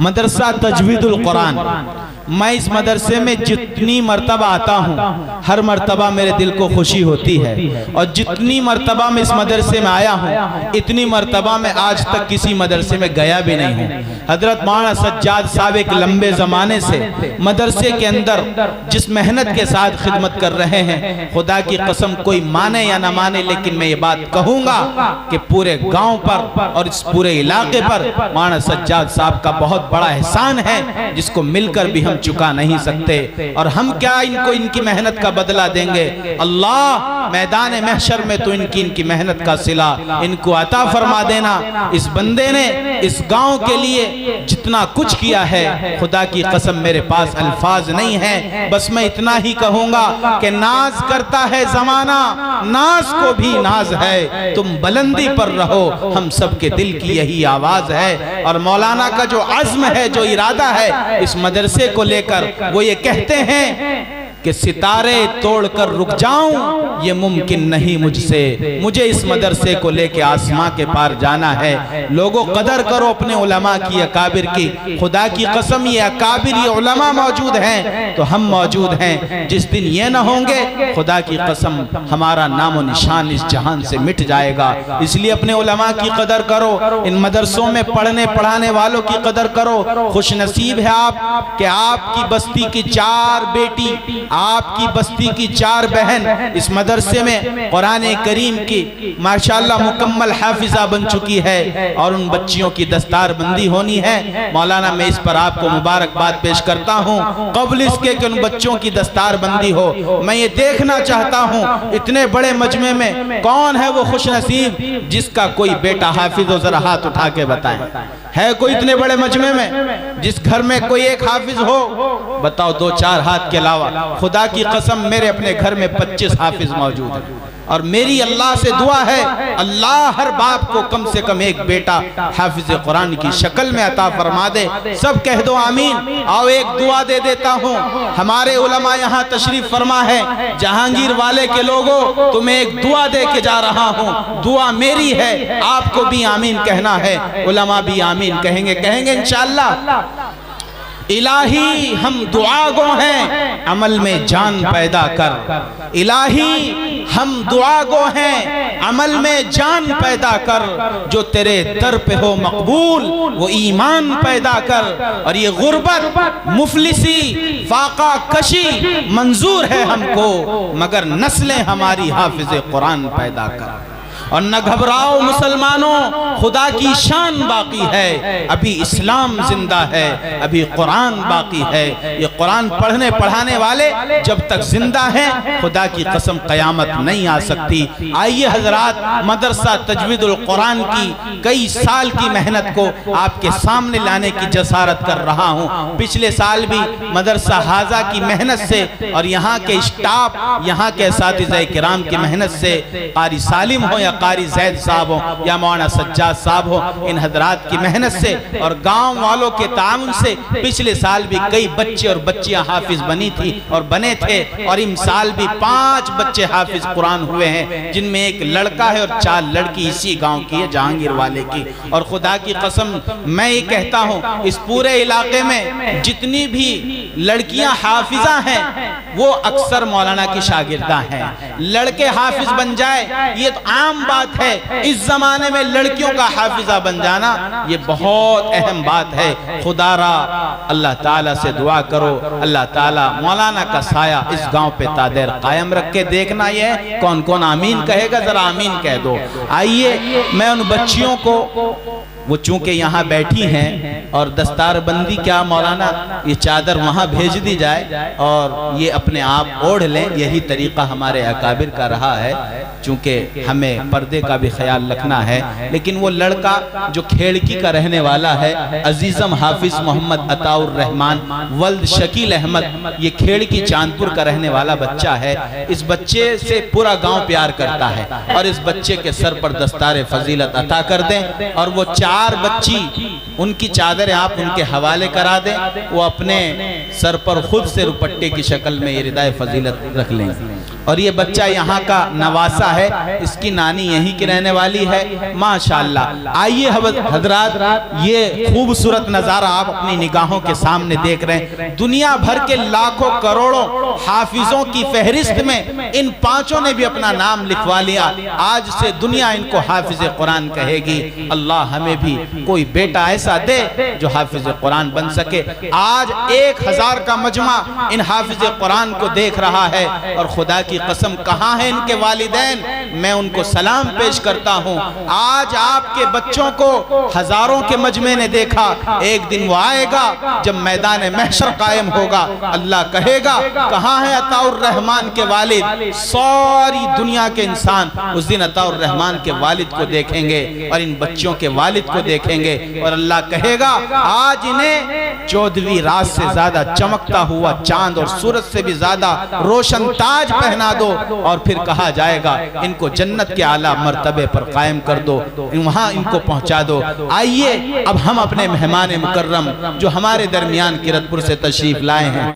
मदरसा तजवीदुल कुरान। मैं इस मदरसे में जितनी मर्तबा आता हूँ हर मर्तबा मेरे दिल को खुशी होती है, और जितनी मर्तबा मैं इस मदरसे में आया हूँ इतनी मर्तबा मैं आज तक किसी मदरसे में गया भी नहीं हूँ। हजरत मौलाना सज्जाद साहब एक लंबे ज़माने से मदरसे के अंदर जिस मेहनत के साथ खिदमत कर रहे हैं, खुदा की कसम कोई माने या ना माने, लेकिन मैं ये बात कहूँगा कि पूरे गाँव पर और इस पूरे इलाके पर मौलाना सज्जाद साहब का बहुत बड़ा एहसान है, जिसको मिलकर भी हम चुका नहीं सकते। और हम क्या इनको इनकी मेहनत का बदला देंगे। अल्लाह मैदान महशर में तो इनकी मेहनत का सिला इनको अता फरमा देना। इस बंदे ने इस गांव के लिए जितना कुछ किया है, खुदा की कसम मेरे पास अल्फाज नहीं है। बस मैं इतना ही कहूंगा कि नाज करता है जमाना, नाज को भी नाज है, तुम बुलंदी पर रहो, हम सबके दिल की यही आवाज है। और मौलाना का जो अज़्म है, जो इरादा है इस मदरसे को लेकर, वो ये कहते हैं कि सितारे तोड़कर रुक जाऊं ये मुमकिन नहीं मुझसे, मुझे इस मदरसे को लेके आसमां के पार जाना है। लोगों कदर करो अपने उलमा की, अकाबिर की। खुदा की कसम ये अकाबिर ये उलमा मौजूद हैं तो हम मौजूद हैं। जिस दिन ये न होंगे, खुदा की कसम हमारा नामो निशान इस जहान से मिट जाएगा। इसलिए अपने उलमा की कदर करो, इन मदरसों में पढ़ने पढ़ाने वालों की कदर करो। खुश नसीब है आप कि आपकी बस्ती की 4 बेटी, आपकी बस्ती की 4 बहन इस मदरसे में कुरान करीम की माशाअल्लाह मुकम्मल हाफिजा बन चुकी है, और उन बच्चियों की दस्तार बंदी होनी है। मौलाना मैं इस पर आपको मुबारकबाद पेश करता हूँ। कबल इसके कि उन बच्चों की दस्तार बंदी हो, मैं ये देखना चाहता हूँ इतने बड़े मजमे में कौन है वो खुश नसीब जिसका कोई बेटा हाफिज हो। जरा हाथ उठा के बताएं, है कोई इतने बड़े मजमे में जिस घर में कोई एक हाफिज हो? बताओ, 2-4 हाथ के अलावा। खुदा की कसम मेरे अपने घर में 25 हाफिज मौजूद है, और मेरी अल्लाह से दुआ है अल्लाह हर बाप को कम से कम एक बेटा हाफिज कुरान की शक्ल में अता फरमा दे। सब कह दो आमीन। आओ एक दुआ दे देता हूँ। हमारे उलमा यहाँ तशरीफ फरमा है। जहांगीर वाले के लोगों, तुम्हें एक दुआ दे के जा रहा हूँ। दुआ मेरी है, आपको भी आमीन कहना है, उलमा भी आमीन कहेंगे इंशाअल्लाह। इलाही हम दुआ गो हैं, अमल में जान पैदा कर। इलाही हम दुआ गो हैं, अमल में जान पैदा कर। जो तेरे दर पे हो मकबूल वो ईमान पैदा कर। और ये गुर्बत मुफलिसी फाका कशी मंजूर है हमको, मगर नस्लें हमारी हाफिज कुरान पैदा कर। और न घबराओ मुसलमानों, खुदा की शान बाकी है, अभी इस्लाम जिंदा है, अभी कुरान बाकी है। ये कुरान पढ़ने पढ़ाने वाले जब तक जिंदा हैं, खुदा की कसम कयामत नहीं आ सकती। आइए हजरात, मदरसा तजवीदुल कुरान की कई साल की मेहनत को आपके सामने लाने की जसारत कर रहा हूँ। पिछले साल भी मदरसा हाजा की मेहनत से और यहाँ के स्टाफ, यहाँ के असातिज़ा किराम की मेहनत से, कारी सालिम हो या कारी जैद साहब हो या मौलाना सज्जाद साहब हो, इन हजरात की मेहनत से और गांव वालों के ताउन से पिछले साल भी कई बच्चे और बच्चियां हाफिज बनी थी और बने थे। और इस साल भी 5 बच्चे हाफिज कुरान हुए हैं, जिनमें एक लड़का है और 4 लड़की इसी गांव की है, जहांगीर वाले की। और खुदा की कसम मैं ये कहता हूँ, इस पूरे इलाके में जितनी भी लड़कियां हाफिजा हैं वो अक्सर मौलाना की शागिर्दा हैं। लड़के हाफिज बन जाए ये तो आम बात है, इस जमाने में लड़कियों का हाफिजा बन जाना ये बहुत अहम बात है। खुदारा अल्लाह ताला से दुआ करो, अल्लाह ताला मौलाना का साया इस गांव पे तादेर कायम रख के। देखना ये कौन कौन आमीन कहेगा, जरा आमीन कह दो। आइए मैं उन बच्चियों को, वो चूंकि यहाँ बैठी हैं और दस्तार बंदी क्या मौलाना ये चादर वहाँ भेज दी जाए और ये अपने आप ओढ़ लें, यही तरीका हमारे अकाबिर का रहा है। चूंकि हमें पर्दे का भी ख्याल रखना है। लेकिन वो लड़का जो खेड़की का रहने वाला है, अजीजम हाफिज मोहम्मद अताउर रहमान वल्द शकील अहमद, ये खेड़की चांदपुर का रहने वाला बच्चा है। इस बच्चे से पूरा गांव प्यार करता है और इस बच्चे के सर पर दस्तार फजीलत अता कर दें। और वो 4 बच्ची, उनकी चादरें आप उनके हवाले करा दें, वो अपने सर पर खुद से रुपट्टे की शक्ल में ये रिदाए फजीलत रख लें। और ये बच्चा यहाँ का नवासा है, इसकी नानी यहीं की रहने वाली है। माशाअल्लाह। आइए हजरात, ये खूबसूरत नज़ारा आप अपनी निगाहों के सामने देख रहे हैं। दुनिया भर के लाखों करोड़ों हाफिजों की फहरिस्त में इन पांचों ने भी अपना नाम लिखवा लिया। आज से दुनिया इनको हाफिज कुरान कहेगी। अल्लाह हमें भी कोई बेटा ऐसा दे जो हाफिज कुरान बन सके। आज 1000 का मजमा इन हाफिज कुरान को देख रहा है और खुदा की कसम कहाँ है इनके वालिदैन, मैं उनको सलाम पेश करता हूँ। आज आपके बच्चों को हजारों के मजमे ने देखा, एक दिन वो आएगा जब मैदान महशर कायम होगा, अल्लाह कहेगा कहाँ है अताउर रहमान के वालिद। सारी दुनिया के इंसान उस दिन अताउर रहमान के वालिद को देखेंगे और इन बच्चों के वालिद को देखेंगे और अल्लाह कहेगा आज इन्हें 14वीं रात से ज्यादा चमकता हुआ चांद और सूरज से भी ज्यादा रोशन ताज पहना दो और फिर कहा जाएगा इनको जन्नत के आला मर्तबे पर कायम कर दो, वहां इनको पहुंचा दो। आइए अब हम अपने मेहमान मुकर्रम जो हमारे दरमियान किरतपुर से तशरीफ लाए हैं